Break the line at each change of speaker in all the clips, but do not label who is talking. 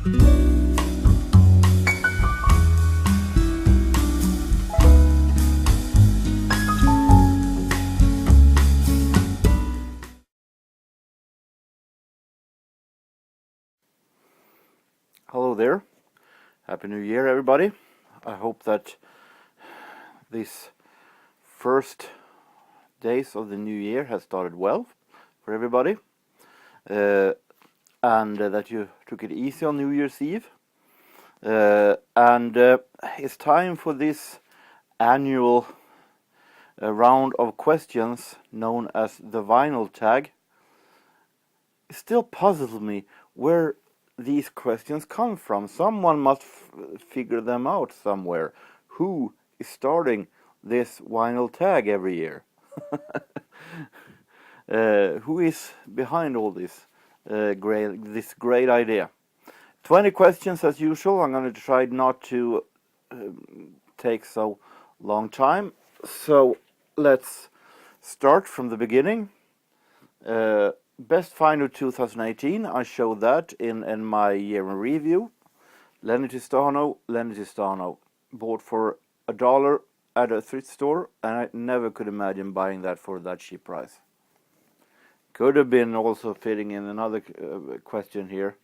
Hello there. Happy New Year, everybody. I hope that these first days of the new year has started well for everybody. And that you took it easy on New Year's Eve. And it's time for this annual round of questions known as the vinyl tag. It still puzzles me where these questions come from. Someone must figure them out somewhere. Who is starting this vinyl tag every year? Who is behind all this great idea? 20 questions as usual. I'm going to try not to take so long time. So let's start from the beginning. Best Finder 2018, I showed that in my year in review. Lenny Tristano, bought for $1 at a thrift store, and I never could imagine buying that for that cheap price. Could have been also fitting in another question here.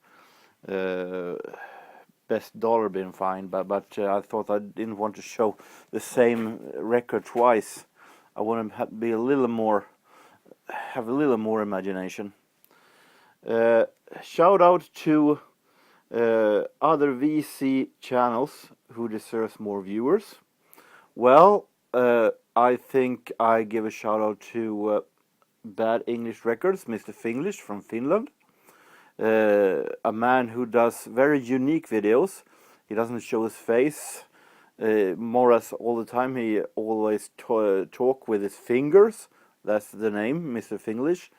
Best dollar bin find, but I thought I didn't want to show the same record twice. I want to be have a little more imagination. Shout out to other VC channels who deserves more viewers. Well, I think I give a shout out to Bad English Records, Mr. Finglish from Finland. A man who does very unique videos. He doesn't show his face more or less all the time. He always talk with his fingers. That's the name, Mr. Finglish.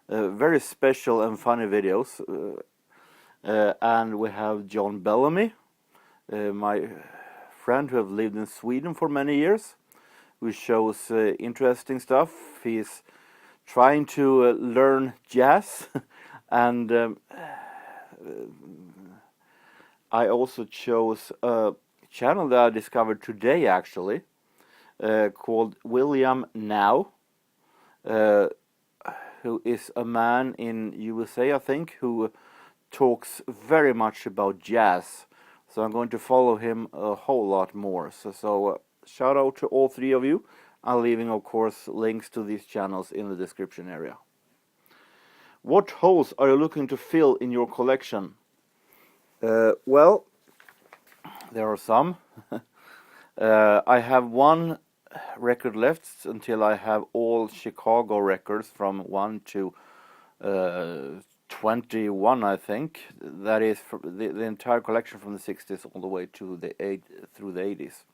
Very special and funny videos. And we have John Bellamy, my friend who have lived in Sweden for many years, who shows interesting stuff. He's trying to learn jazz, and I also chose a channel that I discovered today, actually, called William Now, who is a man in USA, I think, who talks very much about jazz. So I'm going to follow him a whole lot more. So shout out to all three of you. I'm leaving, of course, links to these channels in the description area. What holes are you looking to fill in your collection? Well, there are some. I have one record left until I have all Chicago records from 1 to 21, I think. That is the entire collection from the 60s all the way to through the 80s.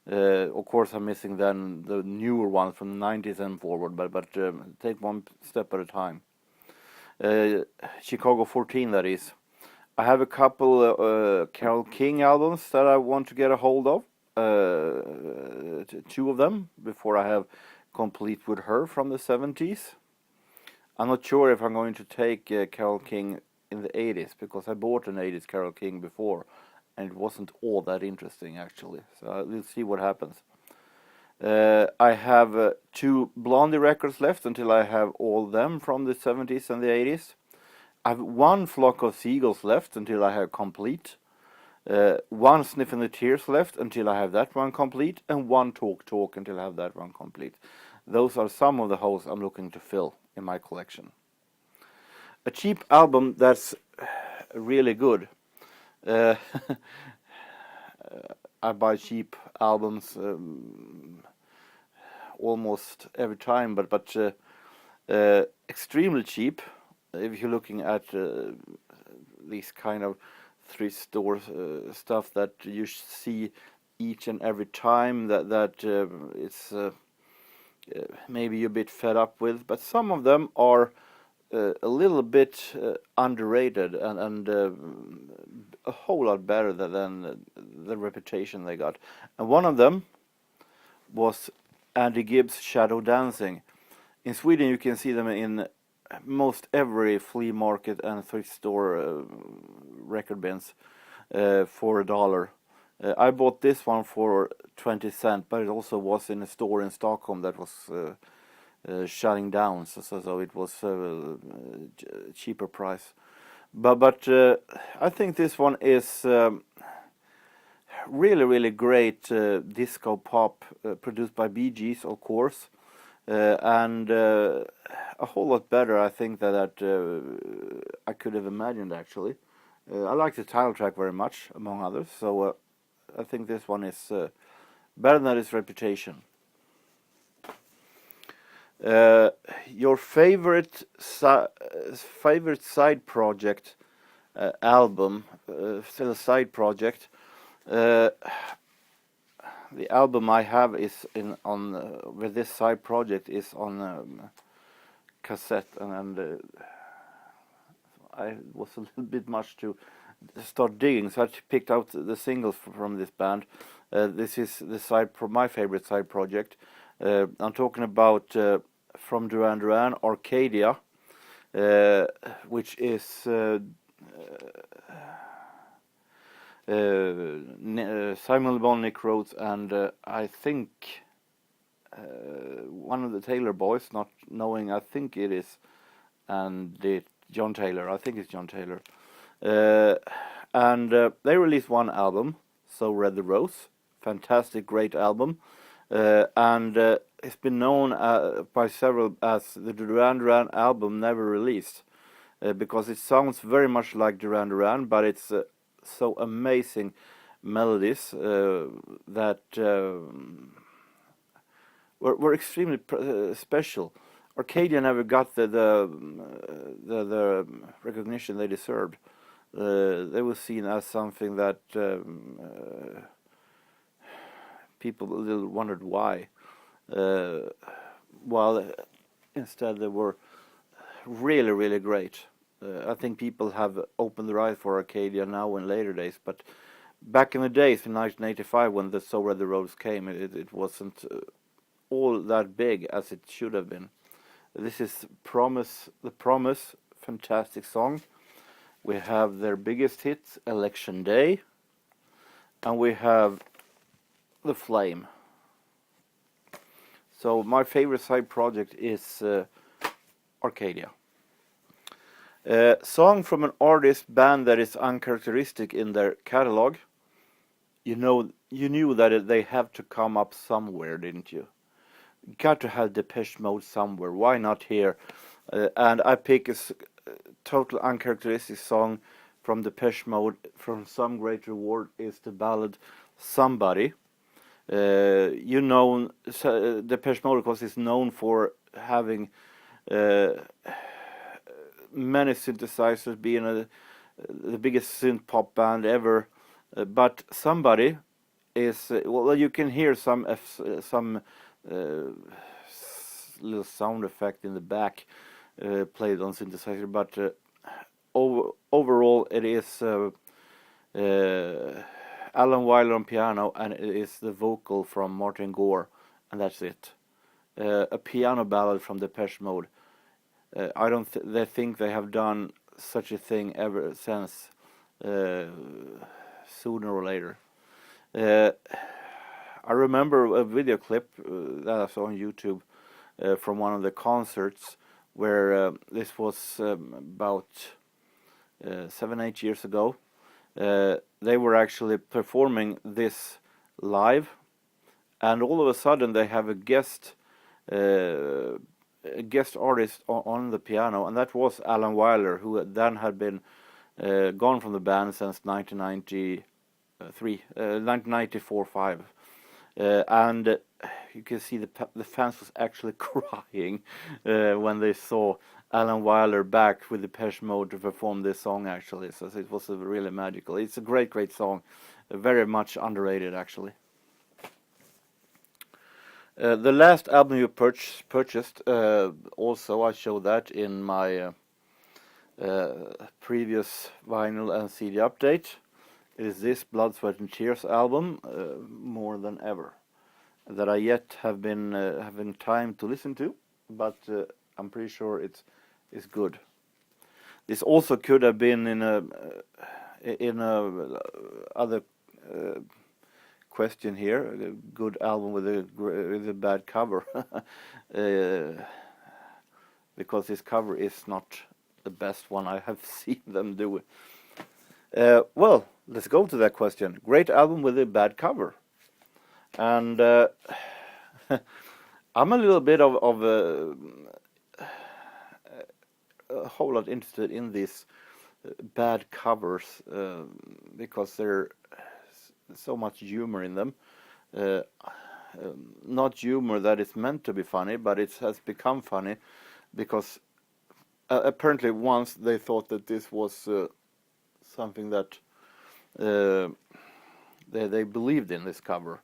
Of course, I'm missing then the newer ones from the 90s and forward, but take one step at a time. Chicago 14, that is. I have a couple Carole King albums that I want to get a hold of. 2 of them before I have complete with her from the 70s. I'm not sure if I'm going to take Carole King in the 80s, because I bought an 80s Carole King before and it wasn't all that interesting, actually. So we'll see what happens. I have 2 Blondie records left until I have all them from the 70s and the 80s. I have 1 Flock of Seagulls left until I have complete. 1 Sniffing the Tears left until I have that one complete, and 1 Talk until I have that one complete. Those are some of the holes I'm looking to fill in my collection. A cheap album that's really good. I buy cheap albums almost every time, but extremely cheap. If you're looking at these kind of thrift store stuff that you see each and every time, that it's maybe you're a bit fed up with, but some of them are a little bit underrated and a whole lot better than the reputation they got. And one of them was Andy Gibbs' Shadow Dancing. In Sweden you can see them in most every flea market and thrift store record bins for $1. I bought this one for 20 cents, but it also was in a store in Stockholm that was shutting down, so it was a cheaper price. But I think this one is really great disco pop produced by Bee Gees, of course, and a whole lot better, I think, that I could have imagined, actually. I like the title track very much, among others, so I think this one is better than its reputation. Your favorite side project album, still a side project. The album I have is with this side project is on cassette, and I was a little bit much to start digging, so I picked out the singles from this band. This is the my favorite side project. I'm talking about from Duran Duran, Arcadia, which is Simon Bon, Nick Rhodes, and I think one of the Taylor boys, not knowing, I think it is, and John Taylor, I think it's John Taylor. And they released one album, So Red the Rose, fantastic, great album, and it's been known by several as the Duran Duran album never released, because it sounds very much like Duran Duran, but it's so amazing melodies that were extremely special. Arcadia never got the recognition they deserved. They were seen as something that people a little wondered why, while instead they were really great. I think people have opened their eyes for Arcadia now in later days, but back in the days in 1985 when the So Red the Rose came, it wasn't all that big as it should have been. This is The Promise, fantastic song. We have their biggest hit, Election Day, and we have The Flame. So my favorite side project is Arcadia. Song from an artist band that is uncharacteristic in their catalog. You knew that they have to come up somewhere, didn't you? Got to have Depeche Mode somewhere. Why not here? And I pick a total uncharacteristic song from Depeche Mode. From Some Great Reward is the ballad Somebody. Depeche Mode, of course, is known for having many synthesizers, being the biggest synth pop band ever. But Somebody is you can hear some little sound effect in the back played on synthesizer, but overall it is Alan Wilder on piano, and it is the vocal from Martin Gore, and that's it. A piano ballad from Depeche Mode. I don't think they have done such a thing ever since, sooner or later. I remember a video clip that I saw on YouTube from one of the concerts where this was about 7-8 years ago. They were actually performing this live, and all of a sudden they have a guest artist on the piano, and that was Alan Wilder, who then had been gone from the band since 1994-5. And you can see the fans was actually crying when they saw Alan Wilder back with Depeche Mode to perform this song, actually. So it was really magical. It's a great song, very much underrated, actually. The last album you purchased, also I showed that in my previous vinyl and CD update. It is this Blood, Sweat and Tears album, More Than Ever, that I yet have been having time to listen to, but I'm pretty sure it's good. This also could have been in in other question here, a good album with a bad cover, because this cover is not the best one I have seen them do. Well, let's go to that question. Great album with a bad cover, and I'm a little bit of a whole lot interested in these bad covers because there's so much humor in them. Not humor that is meant to be funny, but it has become funny because apparently once they thought that this was something that they believed in, this cover,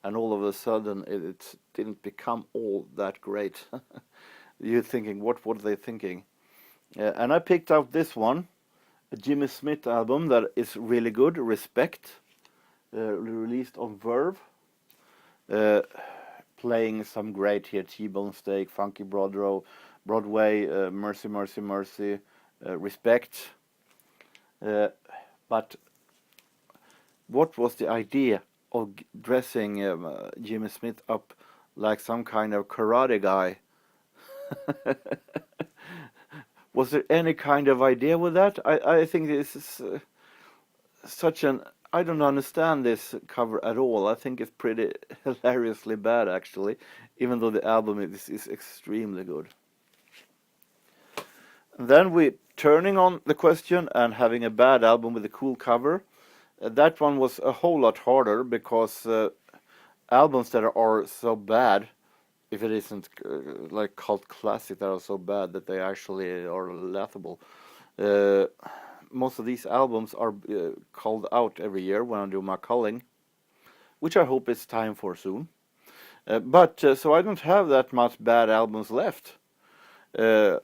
and all of a sudden it didn't become all that great. You're thinking, what were they thinking? And I picked out this one, a Jimmy Smith album that is really good, Respect, released on Verve. Playing some great here, T-Bone Steak, Funky Broadway, Mercy, Mercy, Mercy, Respect. But what was the idea of dressing Jimmy Smith up like some kind of karate guy? Was there any kind of idea with that? I think this is such an... I don't understand this cover at all. I think it's pretty hilariously bad, actually, even though the album is extremely good. And then we turning on the question and having a bad album with a cool cover. That one was a whole lot harder because albums that are so bad, if it isn't like cult classic that are so bad that they actually are laughable. Most of these albums are called out every year when I do my culling, which I hope it's time for soon. So I don't have that much bad albums left. And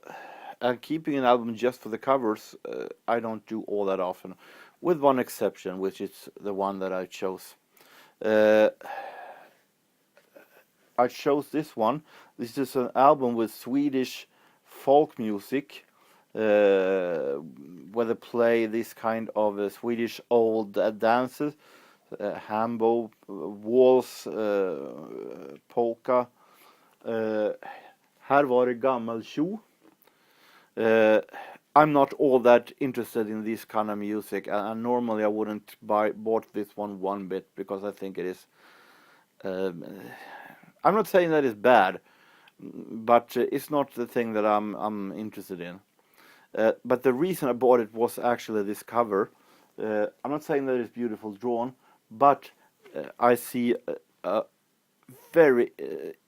keeping an album just for the covers, I don't do all that often, with one exception, which is the one that I chose. I chose this one. This is an album with Swedish folk music, where they play this kind of Swedish old dances, hambo, waltz, polka. Här var det gammeltjo. I'm not all that interested in this kind of music, and normally I wouldn't bought this one bit because I think it is. I'm not saying that it's bad, but it's not the thing that I'm interested in. But the reason I bought it was actually this cover. I'm not saying that it's beautiful drawn, but I see a very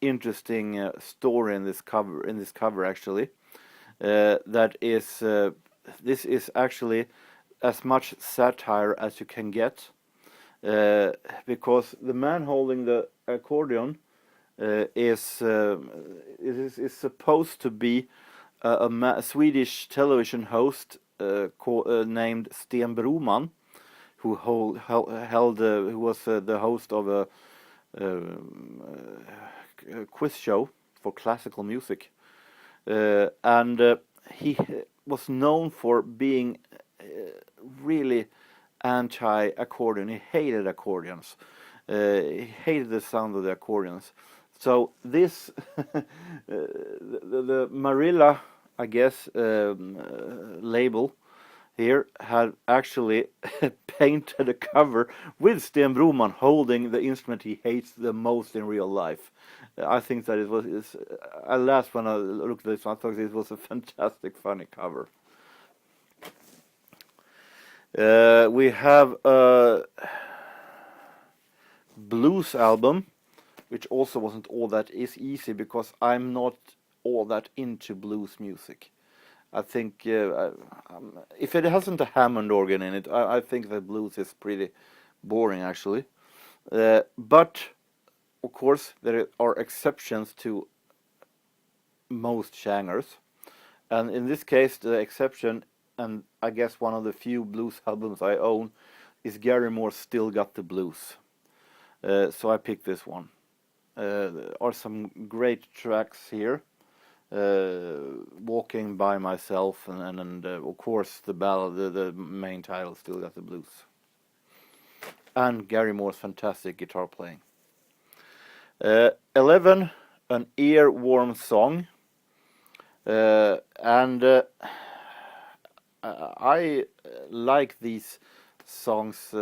interesting story in this cover. Actually, that is this is actually as much satire as you can get, because the man holding the accordion is supposed to be a Swedish television host named Sten Broman, who was the host of a quiz show for classical music, and he was known for being really anti-accordion. He hated accordions. He hated the sound of the accordions. So this, the Marilla, I guess, label here had actually painted a cover with Sten Broman holding the instrument he hates the most in real life. I think that it was. I laughed when I looked at this one. I thought it was a fantastic, funny cover. We have a blues album, which also wasn't all that easy because I'm not all that into blues music. I think if it hasn't a Hammond organ in it, I think that blues is pretty boring actually. But of course there are exceptions to most genres, and in this case the exception, and I guess one of the few blues albums I own, is Gary Moore's Still Got the Blues. So I picked this one. There are some great tracks here. walking by myself, and of course the ballad, the main title, Still Got the Blues, and Gary Moore's fantastic guitar playing. 11, an earworm song, and I like these songs.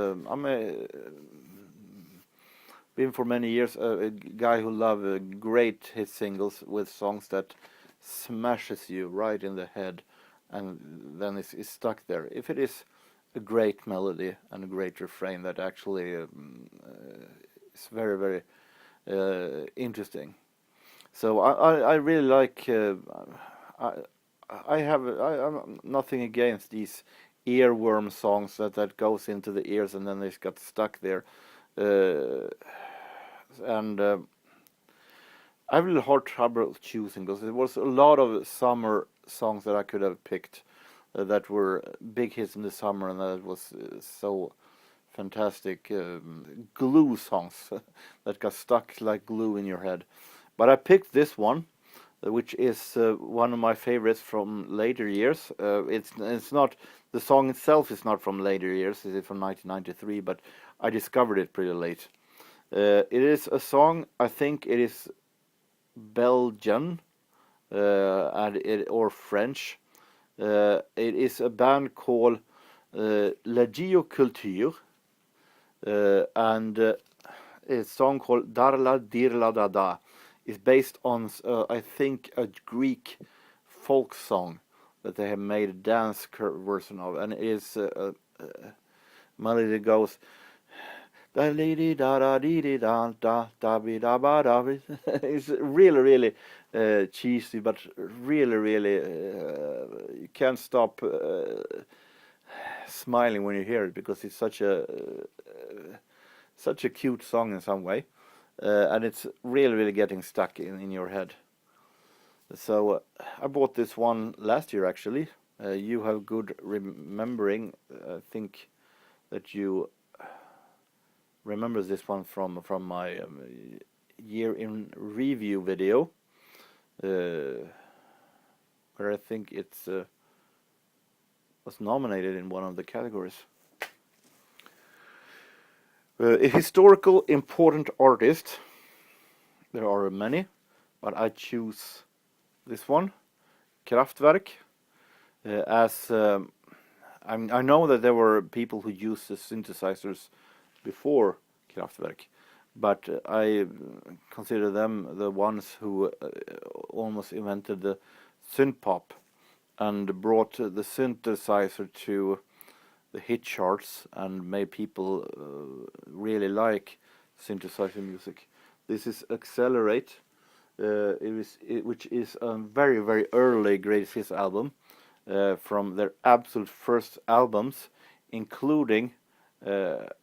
Been for many years a guy who loves great hit singles with songs that smashes you right in the head, and then it's stuck there. If it is a great melody and a great refrain that actually is very, very interesting. So I really like. I'm nothing against these earworm songs that goes into the ears and then they got stuck there. And I have a little hard trouble choosing because there was a lot of summer songs that I could have picked that were big hits in the summer, and that was so fantastic glue songs that got stuck like glue in your head. But I picked this one, which is one of my favorites from later years. It's not, the song itself is not from later years, it's from 1993, but I discovered it pretty late. It is a song, I think it is Belgian or French. It is a band called La Geoculture, and a song called Darla Dirla Dada is based on, I think, a Greek folk song that they have made a dance version of, and it is a melody that goes it's really, really cheesy, but really, really you can't stop smiling when you hear it, because it's such a cute song in some way, and it's really, really getting stuck in your head. So I bought this one last year, actually. You have good remembering. I think that you remember this one from my year in review video, where I think it's was nominated in one of the categories. A historical important artist. There are many, but I choose this one, Kraftwerk. As I know that there were people who used the synthesizers before Kraftwerk, but I consider them the ones who almost invented the synth pop and brought the synthesizer to the hit charts and made people really like synthesizer music. This is Accelerate, which is a very, very early greatest hits album from their absolute first albums, including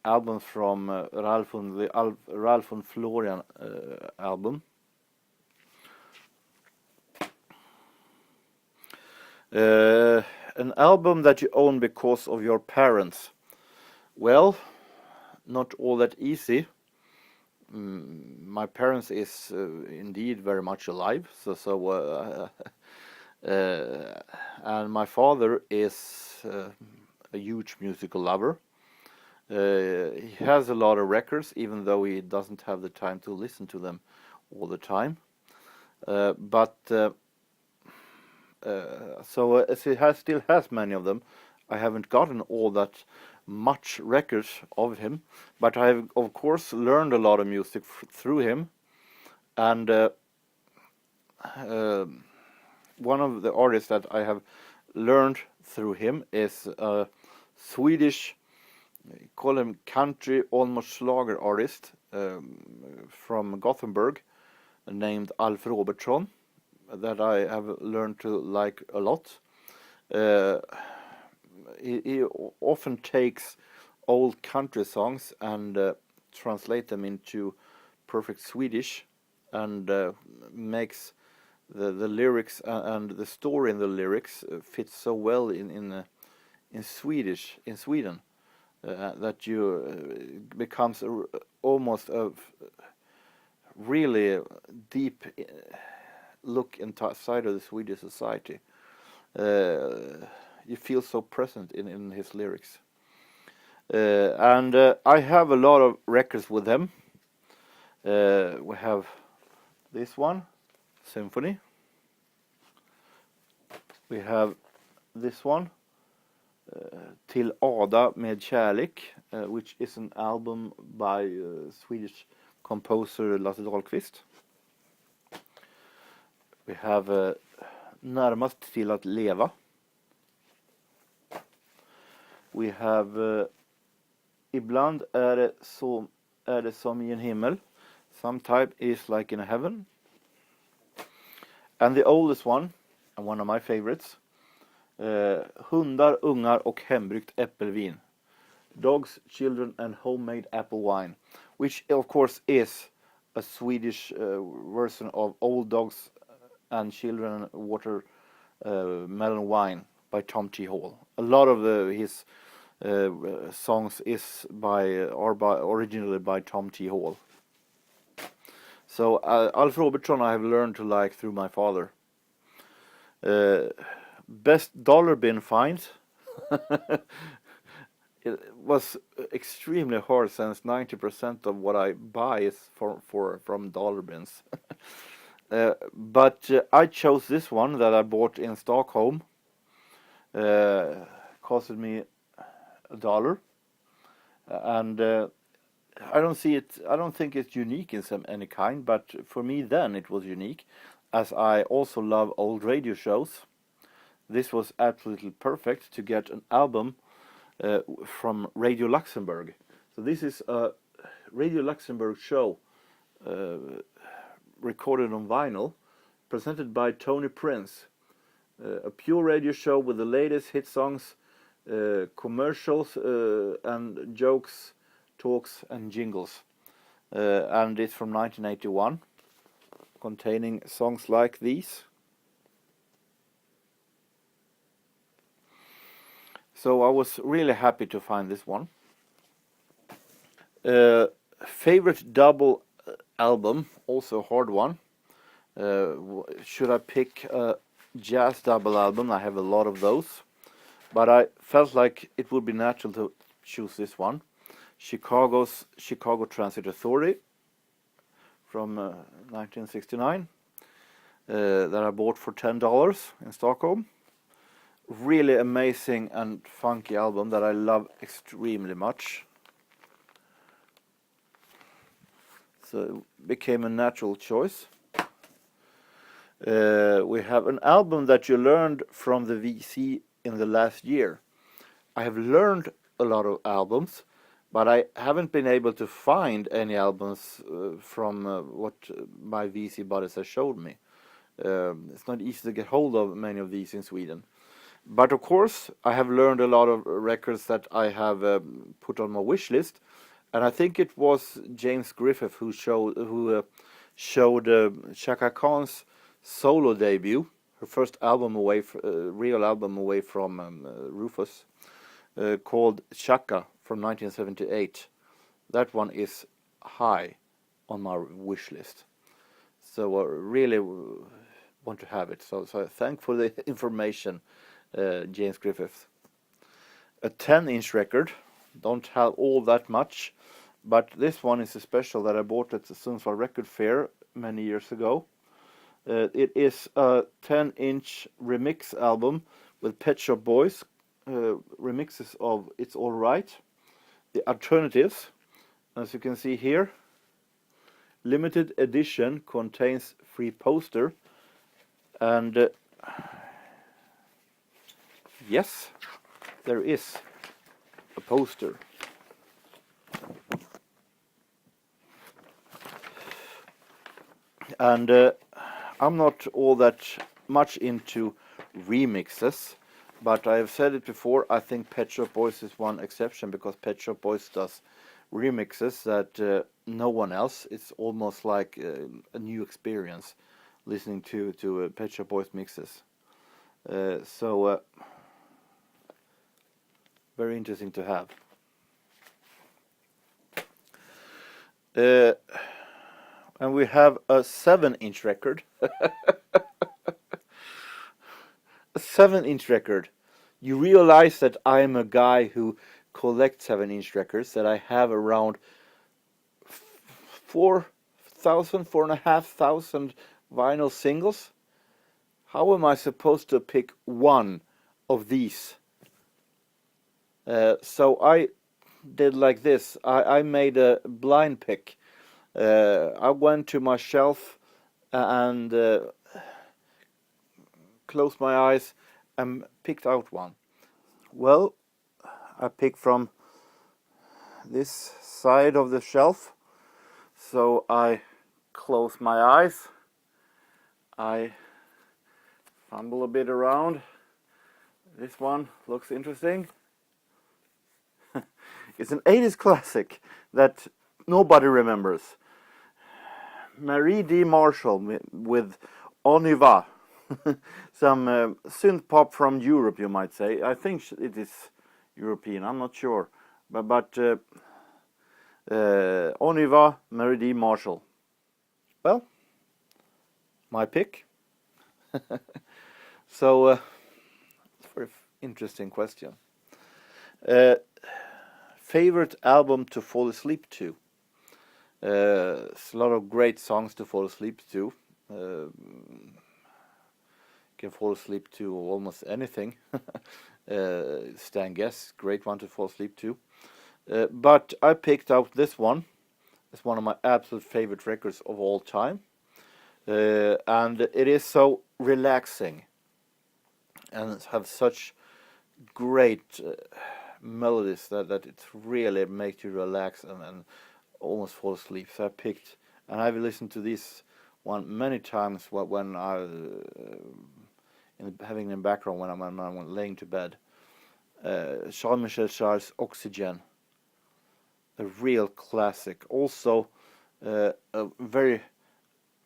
albums from Ralph and Florian album. An album that you own because of your parents. Well, not all that easy. My parents is indeed very much alive, and my father is a huge musical lover. He has a lot of records, even though he doesn't have the time to listen to them all the time. So as he still has many of them, I haven't gotten all that much records of him, but I have of course learned a lot of music through him, and one of the artists that I have learned through him is a Swedish, call him country, almost Schlager artist from Gothenburg, named Alf Robertsson, that I have learned to like a lot. He often takes old country songs and translate them into perfect Swedish, and makes the lyrics and the story in the lyrics fit so well in Swedish in Sweden that you becomes almost a really deep look inside of the Swedish society. You feel so present in his lyrics. And I have a lot of records with him. We have this one, Symphony. We have this one, Till Ada med kärlek, which is an album by Swedish composer Lasse Dahlqvist. We have Närmast till att leva. We have Ibland är det som i en himmel. Sometimes is like in a heaven. And the oldest one, and one of my favorites, Hundar, ungar och hembryggt äppelvin. Dogs, children and homemade apple wine. Which of course is a Swedish version of Old Dogs and Children Watermelon Wine by Tom T. Hall. A lot of his songs are originally by Tom T. Hall. So Alf Robertson I have learned to like through my father. Best dollar bin finds. It was extremely hard since 90% of what I buy is from dollar bins. But I chose this one that I bought in Stockholm. Costed me $1, and I don't think it's unique in any kind, but for me then it was unique, as I also love old radio shows. This was absolutely perfect to get an album from Radio Luxembourg. So this is a Radio Luxembourg show recorded on vinyl, presented by Tony Prince. A pure radio show with the latest hit songs, commercials and jokes, talks and jingles. And it's from 1981, containing songs like these. So I was really happy to find this one. Favorite double album, also a hard one. Should I pick a jazz double album? I have a lot of those, but I felt like it would be natural to choose this one. Chicago Transit Authority from 1969 that I bought for $10 in Stockholm. Really amazing and funky album that I love extremely much. So it became a natural choice. We have an album that you learned from the VC in the last year. I have learned a lot of albums, but I haven't been able to find any albums from what my VC buddies have showed me. It's not easy to get hold of many of these in Sweden. But of course, I have learned a lot of records that I have put on my wish list, and I think it was James Griffith who showed Chaka Khan's solo debut, her first album real album away from Rufus, called Chaka from 1978. That one is high on my wish list, so I really want to have it. So thank for the information. James Griffith. A 10-inch record, don't have all that much, but this one is a special that I bought at the Sundsvall Record Fair many years ago. It is a 10-inch remix album with Pet Shop Boys, remixes of It's Alright, The Alternatives, as you can see here. Limited edition, contains free poster, and yes, there is a poster. And I'm not all that much into remixes, but I have said it before, I think Pet Shop Boys is one exception, because Pet Shop Boys does remixes that no one else. It's almost like a new experience listening to Pet Shop Boys mixes. So very interesting to have. and we have a 7-inch record. A 7-inch record. You realize that I am a guy who collects 7-inch records, that I have around 4,500 vinyl singles. How am I supposed to pick one of these? So I did like this. I made a blind pick. I went to my shelf and closed my eyes and picked out one. Well, I picked from this side of the shelf. So I close my eyes. I fumble a bit around. This one looks interesting. It's an 80s classic that nobody remembers. Marie D. Marshall with On y va. Some synth pop from Europe, you might say. I think it is European, I'm not sure. But On y va, Marie D. Marshall. Well, my pick. So, it's a very interesting question. Favorite album to fall asleep to? It's a lot of great songs to fall asleep to. Can fall asleep to almost anything. Stan Getz, great one to fall asleep to. But I picked out this one. It's one of my absolute favorite records of all time. And it is so relaxing and have such great melodies that it really makes you relax and almost fall asleep. So I picked, and I've listened to this one many times when I having in the background when I'm laying to bed. Jean-Michel Jarre's Oxygen, a real classic. Also, a very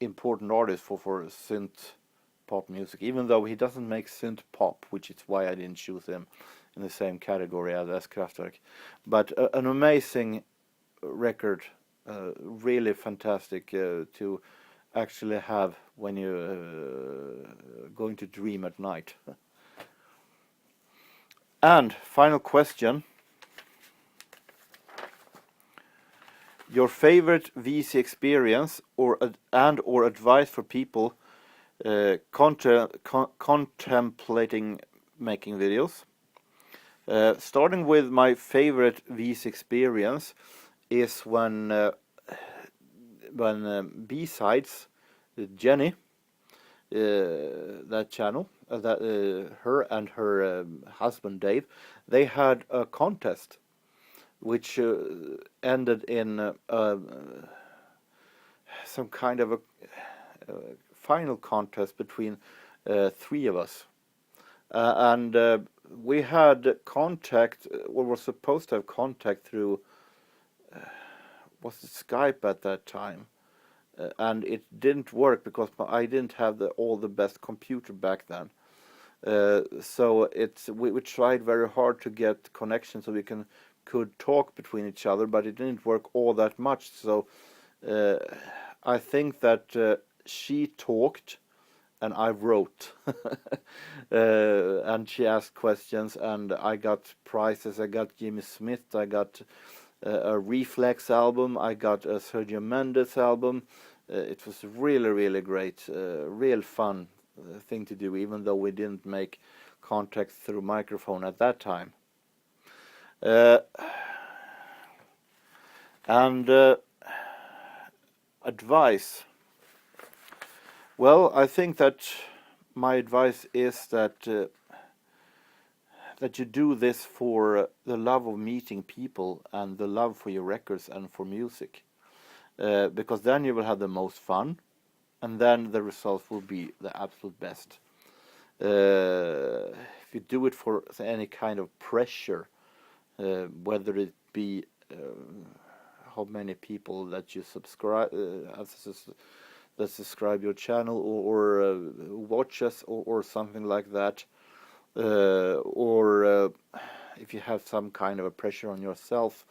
important artist for synth pop music, even though he doesn't make synth pop, which is why I didn't choose him in the same category as Kraftwerk. But an amazing record, really fantastic to actually have when you're going to dream at night. And final question. Your favorite VC experience or advice for people contemplating making videos. Starting with my favorite VC experience is when B-Sides, Jenny, that channel, her and her husband Dave, they had a contest which ended in some kind of a final contest between 3 of us. And we had contact, or were supposed to have contact through, was it Skype at that time? And it didn't work because I didn't have all the best computer back then. So we tried very hard to get connection so we could talk between each other, but it didn't work all that much. So I think that she talked and I wrote. And she asked questions and I got prizes. I got Jimmy Smith, I got a Reflex album, I got a Sergio Mendes album. It was really, really great, real fun thing to do, even though we didn't make contact through microphone at that time. And advice. Well, I think that my advice is that you do this for the love of meeting people and the love for your records and for music, because then you will have the most fun, and then the results will be the absolute best. If you do it for any kind of pressure, whether it be how many people that you subscribe that subscribe your channel or watch us or something like that, or if you have some kind of a pressure on yourself,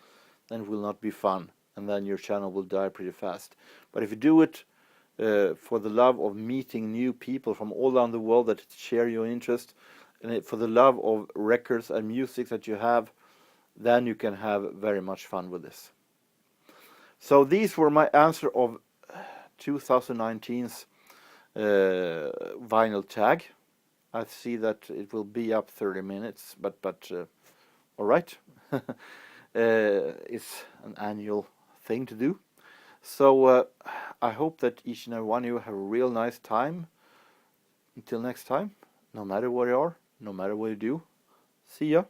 then it will not be fun. and then your channel will die pretty fast. But if you do it for the love of meeting new people from all around the world that share your interest, and for the love of records and music that you have, then you can have very much fun with this. So these were my answer of 2019's vinyl tag. I see that it will be up 30 minutes, but all right. It's an annual thing to do. So I hope that each and every one of you have a real nice time. Until next time, no matter where you are, no matter what you do, see ya.